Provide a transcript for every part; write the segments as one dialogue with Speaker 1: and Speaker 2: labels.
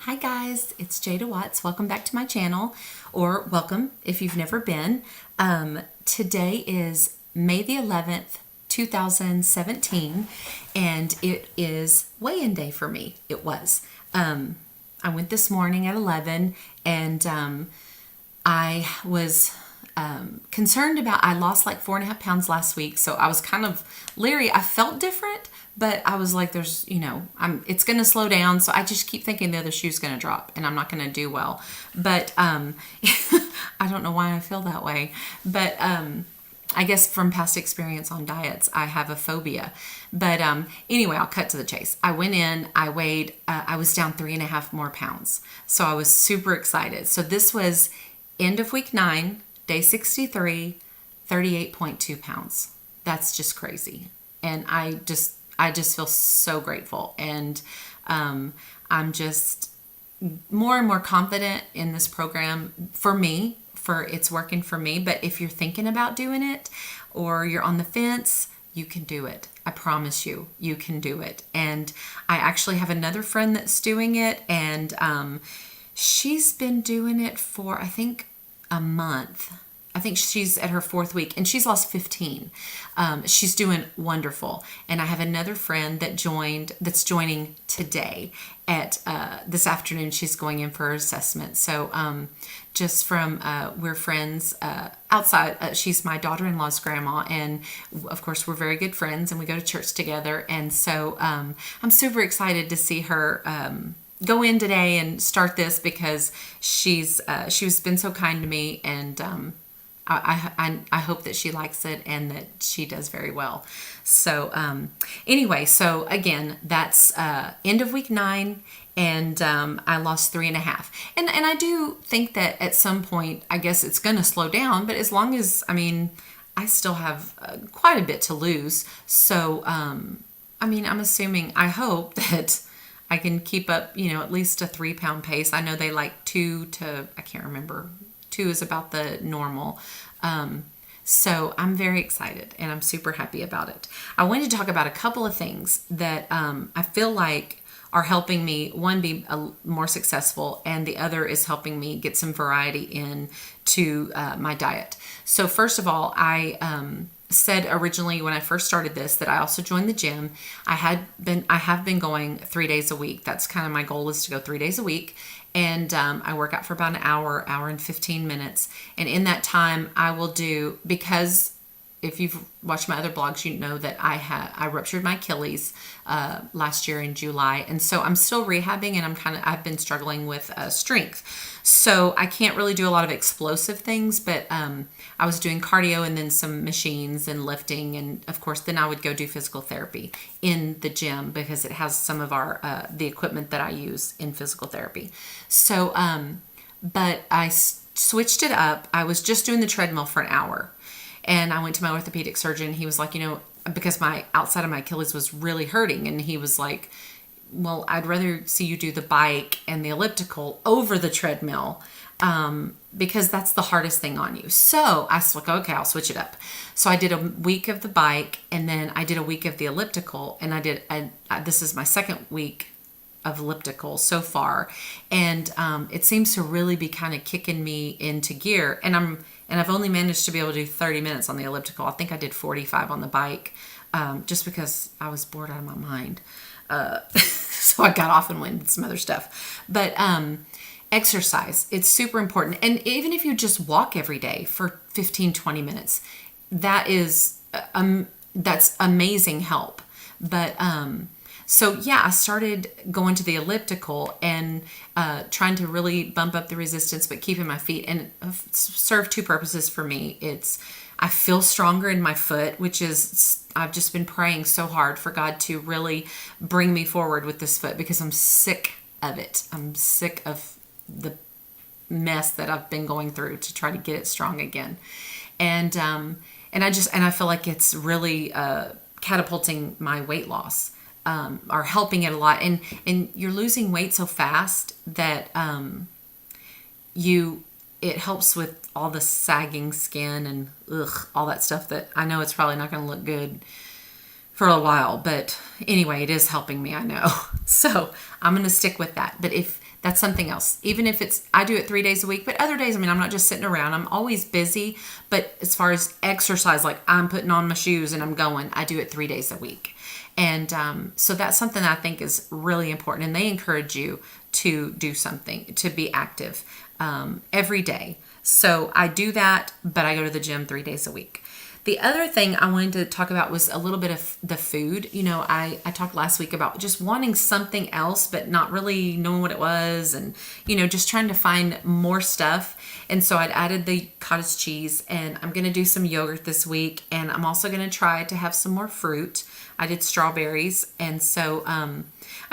Speaker 1: Hi guys, it's Jada Watts. Welcome back to my channel, or welcome if you've never been. Today is May the 11th, 2017, and it is weigh-in day for me. It was. I went this morning at 11, and I was concerned about, I lost like 4.5 pounds last week, so I was kind of leery. I felt different, but I was like, it's going to slow down. So I just keep thinking the other shoe's going to drop and I'm not going to do well. But I don't know why I feel that way. But I guess from past experience on diets, I have a phobia. But anyway, I'll cut to the chase. I went in, I weighed, I was down 3.5 more pounds. So I was super excited. So this was end of week 9, day 63, 38.2 pounds. That's just crazy. And I just feel so grateful. And I'm just more and more confident in this program for it's working for me. But if you're thinking about doing it or you're on the fence, you can do it. I promise you, you can do it. And I actually have another friend that's doing it, and she's been doing it for, I think, a month. I think she's at her 4th week and she's lost 15. She's doing wonderful. And I have another friend that's joining today at this afternoon. She's going in for her assessment. So just from, we're friends outside. She's my daughter-in-law's grandma. And of course, we're very good friends and we go to church together. And so I'm super excited to see her go in today and start this, because she's been so kind to me, and I hope that she likes it and that she does very well. So anyway, so again, that's end of week 9, and I lost 3.5. And I do think that at some point, I guess it's going to slow down, but as long as, I still have quite a bit to lose. So, I'm assuming, I hope that I can keep up, at least a 3-pound pace. I know they like 2 to, I can't remember, 2 is about the normal. So I'm very excited and I'm super happy about it. I wanted to talk about a couple of things that I feel like are helping me, one, be more successful, and the other is helping me get some variety in to my diet. So first of all, I said originally when I first started this that I also joined the gym. I have been going 3 days a week. That's kind of my goal, is to go 3 days a week. And I work out for about an hour and 15 minutes. And in that time I will do, because if you've watched my other blogs, you know that I ruptured my Achilles last year in July, and so I'm still rehabbing, and I've been struggling with strength, so I can't really do a lot of explosive things. But I was doing cardio and then some machines and lifting, and of course then I would go do physical therapy in the gym, because it has some of our the equipment that I use in physical therapy. So but I switched it up. I was just doing the treadmill for an hour. And I went to my orthopedic surgeon. He was like, because my outside of my Achilles was really hurting. And he was like, well, I'd rather see you do the bike and the elliptical over the treadmill, because that's the hardest thing on you. So I was like, okay, I'll switch it up. So I did a week of the bike, and then I did a week of the elliptical. And this is my 2nd week of elliptical so far. And it seems to really be kind of kicking me into gear. And I've only managed to be able to do 30 minutes on the elliptical. I think I did 45 on the bike, just because I was bored out of my mind. So I got off and went and did some other stuff. But exercise, it's super important. And even if you just walk every day for 15, 20 minutes, that's amazing help. But so yeah, I started going to the elliptical and trying to really bump up the resistance, but keeping my feet, and serve 2 purposes for me. I feel stronger in my foot, which is, I've just been praying so hard for God to really bring me forward with this foot, because I'm sick of it. I'm sick of the mess that I've been going through to try to get it strong again. And I feel like it's really catapulting my weight loss. Are helping it a lot, and you're losing weight so fast that it helps with all the sagging skin and all that stuff that I know it's probably not going to look good for a while, but anyway, it is helping me, I know. So I'm going to stick with that. But if that's something else, even if I do it 3 days a week, but other days, I mean, I'm not just sitting around. I'm always busy. But as far as exercise, like I'm putting on my shoes and I'm going, I do it 3 days a week. And so that's something that I think is really important. And they encourage you to do something, to be active every day. So I do that, but I go to the gym 3 days a week. The other thing I wanted to talk about was a little bit of the food. You know, I talked last week about just wanting something else, but not really knowing what it was, and, you know, just trying to find more stuff. And so I'd added the cottage cheese, and I'm going to do some yogurt this week. And I'm also going to try to have some more fruit. I did strawberries. And so I'm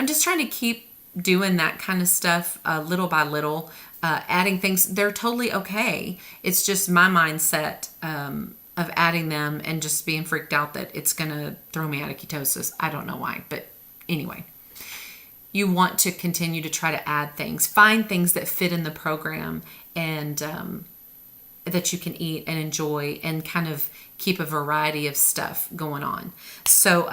Speaker 1: just trying to keep doing that kind of stuff little by little, adding things. They're totally okay. It's just my mindset of adding them and just being freaked out that it's going to throw me out of ketosis. I don't know why, but anyway, you want to continue to try to add things, find things that fit in the program and that you can eat and enjoy, and kind of keep a variety of stuff going on. So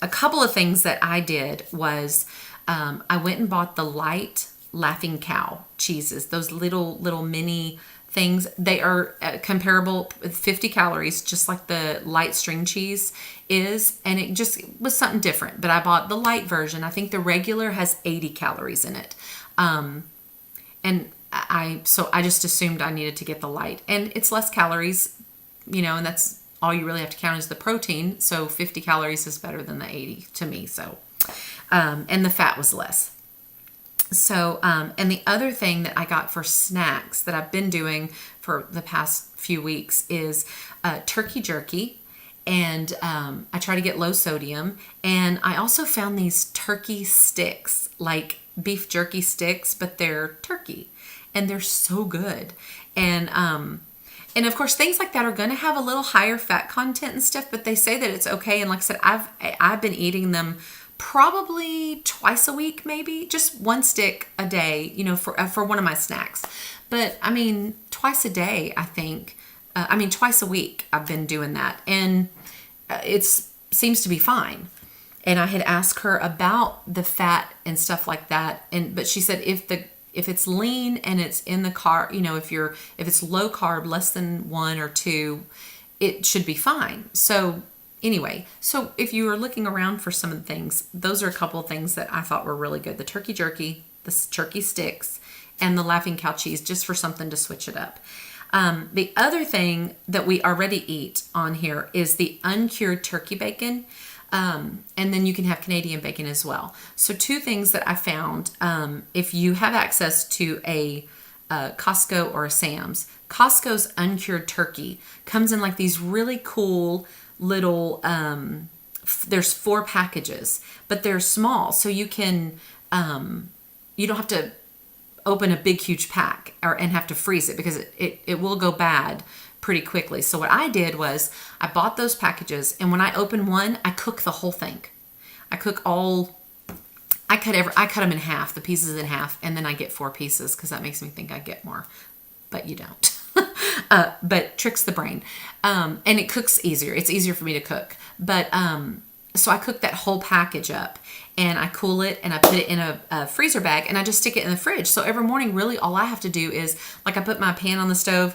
Speaker 1: a couple of things that I did was I went and bought the light Laughing Cow cheeses, those little mini things. They are comparable with 50 calories, just like the light string cheese is. And it just was something different. But I bought the light version. I think the regular has 80 calories in it. So I just assumed I needed to get the light. And it's less calories, you know, and that's all you really have to count is the protein. So 50 calories is better than the 80 to me. So, and the fat was less. So, and the other thing that I got for snacks that I've been doing for the past few weeks is turkey jerky. And I try to get low sodium. And I also found these turkey sticks, like beef jerky sticks, but they're turkey. And they're so good. And of course, things like that are going to have a little higher fat content and stuff, but they say that it's okay. And like I said, I've been eating them probably twice a week, maybe just one stick a day, you know, for one of my snacks. But I mean, twice a day, I think, twice a week I've been doing that, and it seems to be fine. And I had asked her about the fat and stuff like that. But she said, if it's lean and it's in the carb, you know, if it's low carb, less than 1 or 2, it should be fine. So anyway, so if you were looking around for some of the things, those are a couple of things that I thought were really good. The turkey jerky, the turkey sticks, and the Laughing Cow cheese, just for something to switch it up. The other thing that we already eat on here is the uncured turkey bacon. And then you can have Canadian bacon as well. So 2 things that I found, if you have access to a Costco or a Sam's, Costco's uncured turkey comes in like these really cool little, there's 4 packages, but they're small. So you can, you don't have to open a big, huge pack and have to freeze it, because it will go bad pretty quickly. So what I did was I bought those packages, and when I open one, I cook the whole thing. I cut them in half, the pieces in half, and then I get 4 pieces, because that makes me think I get more, but you don't. But tricks the brain. And it cooks easier. It's easier for me to cook. But so I cook that whole package up, and I cool it, and I put it in a freezer bag, and I just stick it in the fridge. So every morning, really, all I have to do is, like, I put my pan on the stove,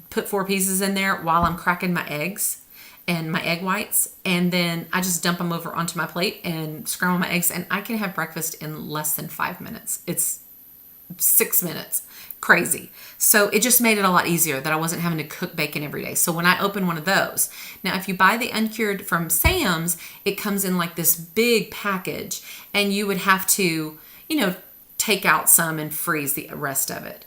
Speaker 1: put 4 pieces in there while I'm cracking my eggs and my egg whites, and then I just dump them over onto my plate and scramble my eggs, and I can have breakfast in less than 5 minutes. It's 6 minutes. Crazy. So it just made it a lot easier that I wasn't having to cook bacon every day. So when I open one of those, now if you buy the uncured from Sam's, it comes in like this big package, and you would have to, you know, take out some and freeze the rest of it.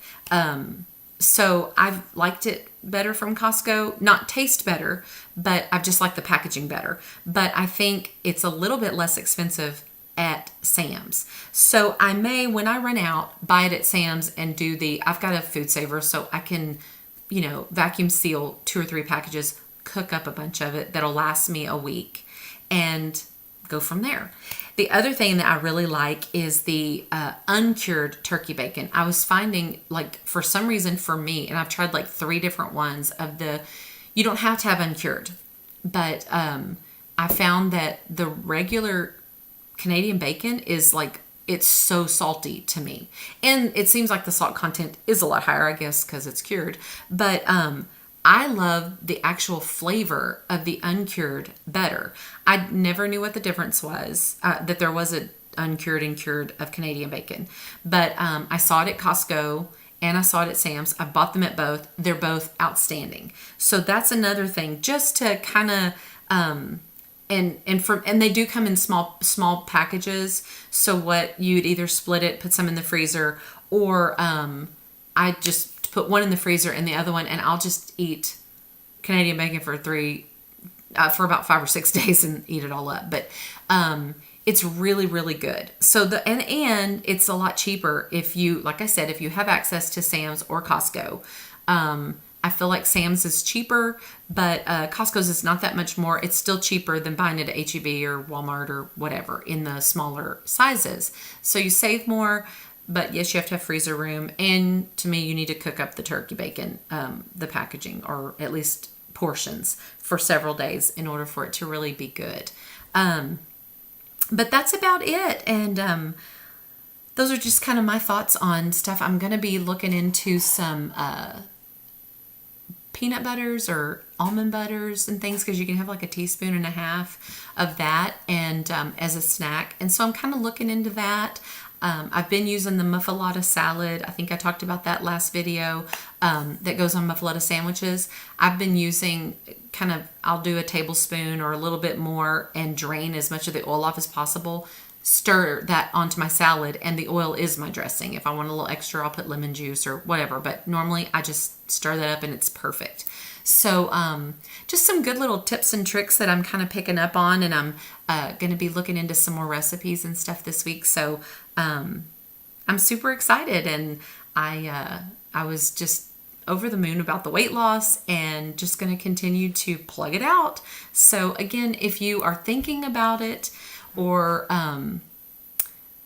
Speaker 1: So I've liked it better from Costco, not taste better, but I've just liked the packaging better. But I think it's a little bit less expensive at Sam's. So I may, when I run out, buy it at Sam's and I've got a food saver, so I can, you know, vacuum seal 2 or 3 packages, cook up a bunch of it that'll last me a week, and go from there. The other thing that I really like is the uncured turkey bacon. I was finding, like, for some reason for me, and I've tried like 3 different ones you don't have to have uncured, but I found that the regular Canadian bacon is like, it's so salty to me. And it seems like the salt content is a lot higher, I guess, because it's cured. But I love the actual flavor of the uncured better. I never knew what the difference was, that there was a uncured and cured of Canadian bacon. But I saw it at Costco and I saw it at Sam's. I bought them at both. They're both outstanding. So that's another thing, just to kind of and they do come in small packages. So what, you'd either split it, put some in the freezer, or I just put one in the freezer and the other one, and I'll just eat Canadian bacon for about 5 or 6 days and eat it all up. But it's really, really good. So and it's a lot cheaper if you, like I said, if you have access to Sam's or Costco. I feel like Sam's is cheaper, but Costco's is not that much more. It's still cheaper than buying it at H-E-B or Walmart or whatever in the smaller sizes. So you save more, but yes, you have to have freezer room. And to me, you need to cook up the turkey bacon, the packaging, or at least portions, for several days in order for it to really be good. But that's about it. And those are just kind of my thoughts on stuff. I'm going to be looking into some peanut butters or almond butters and things, because you can have like 1.5 teaspoons of that and as a snack. And so I'm kind of looking into that. I've been using the muffaletta salad. I think I talked about that last video, that goes on muffaletta sandwiches. I've been using I'll do a tablespoon or a little bit more and drain as much of the oil off as possible. Stir that onto my salad, and the oil is my dressing. If I want a little extra, I'll put lemon juice or whatever, but normally I just stir that up and it's perfect. So just some good little tips and tricks that I'm kind of picking up on, and I'm going to be looking into some more recipes and stuff this week. So I'm super excited, and I was just over the moon about the weight loss, and just going to continue to plug it out. So again, if you are thinking about it or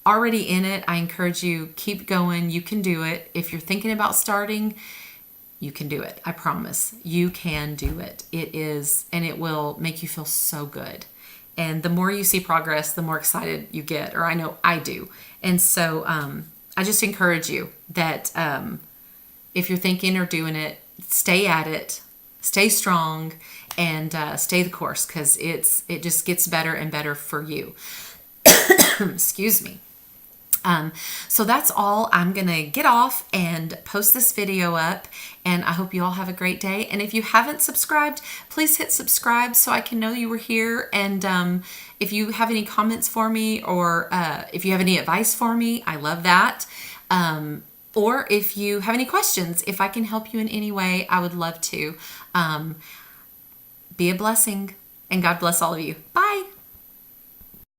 Speaker 1: already in it, I encourage you, keep going. You can do it. If you're thinking about starting, you can do it. I promise you can do it. It is, and it will make you feel so good. And the more you see progress, the more excited you get, or I know I do. And so I just encourage you that if you're thinking or doing it, stay at it, stay strong, and stay the course, because it just gets better and better for you. Excuse me. So that's all. I'm going to get off and post this video up, and I hope you all have a great day. And if you haven't subscribed, please hit subscribe so I can know you were here. And if you have any comments for me, or if you have any advice for me, I love that. Or if you have any questions, if I can help you in any way, I would love to. Be a blessing, and God bless all of you. Bye.